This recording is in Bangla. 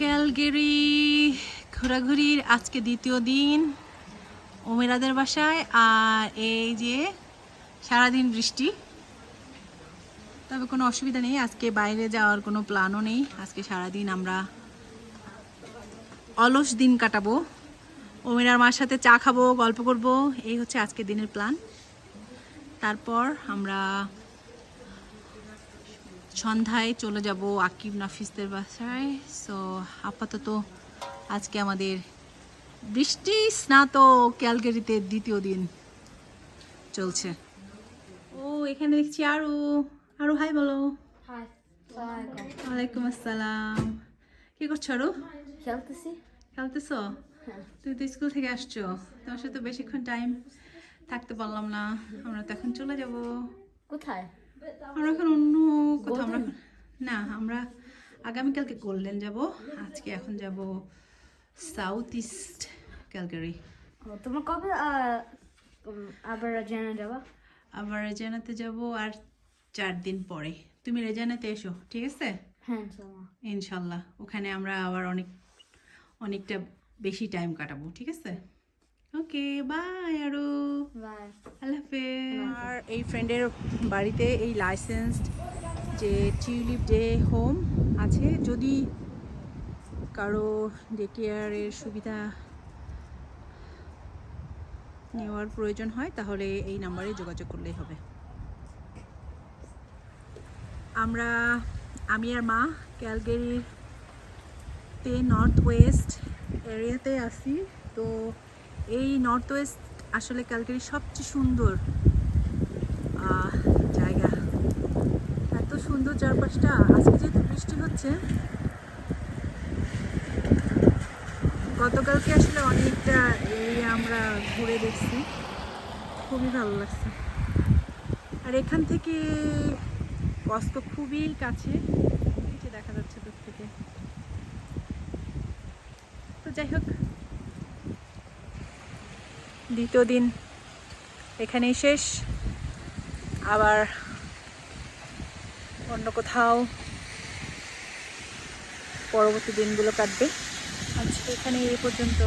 ক্যালগেরি ঘোরাঘুরির আজকে দ্বিতীয় দিন ওমেরাদের বাসায়। আর এই যে সারাদিন বৃষ্টি, তবে কোনো অসুবিধা নেই, আজকে বাইরে যাওয়ার কোনো প্ল্যানও নেই। আজকে সারাদিন আমরা অলস দিন কাটাবো, ওমেরার মার সাথে চা খাবো, গল্প করব, এই হচ্ছে আজকে দিনের প্ল্যান। তারপর আমরা সন্ধ্যায় চলে যাব আকিব নাফিসদের বাসায়। সো আপাতত আজকে আমাদের বৃষ্টি স্নাত ক্যালগেরিতে দ্বিতীয় দিন চলছে। ও এখানে দেখছি আরু। আরু হাই বলো। হাই। ওয়ালাইকুম আসসালাম। কি করছো আরু? খেলতেছি। খেলতেছো? তুমি তো স্কুল থেকে আসছো, তোমার সাথে বেশিক্ষণ টাইম থাকতে পারলাম না। আমরা তো এখন চলে যাব। কোথায়? আমরা এখন অন্য কোথাও, আমরা না, আমরা আগামীকালকে গোল্ডেন যাব, আজকে এখন যাব সাউথ ইস্ট ক্যালগারি। তোমার কবে আবার রেজানা যাবা? আবার রেজানাতে যাব আর 4 দিন পরে। তুমি রেজানাতে এসো, ঠিক আছে? হ্যাঁ ইনশাআল্লাহ। ইনশাল্লাহ ওখানে আমরা আবার অনেকটা বেশি টাইম কাটাবো, ঠিক আছে? Okay bye Aru. বাই। আল্লাহ হাফেজ। আর এই ফ্রেন্ডের বাড়িতে এই লাইসেন্সড যে টিউলিপ ডে হোম আছে, যদি কারো ডে কেয়ারের সুবিধা নেওয়ার প্রয়োজন হয় তাহলে এই নাম্বারে যোগাযোগ করলেই হবে। আমি আর মা ক্যালগেরিতে নর্থ ওয়েস্ট এরিয়াতে আছি। তো এই নর্থ ওয়েস্ট আসলে ক্যালগেরির সবচেয়ে সুন্দর জায়গা, এত সুন্দর চারপাশটা। আজকে যেহেতু বৃষ্টি হচ্ছে, গতকালকে আসলে অনেকটা এরিয়া আমরা ঘুরে দেখছি, খুবই ভালো লাগছে। আর এখান থেকে কস্কো খুবই কাছে, নিচে দেখা যাচ্ছে দূর থেকে। তো যাই হোক, দ্বিতীয় দিন এখানেই শেষ, আবার অন্য কোথাও পরবর্তী দিনগুলো কাটবে। আজকে এখানে এই পর্যন্ত।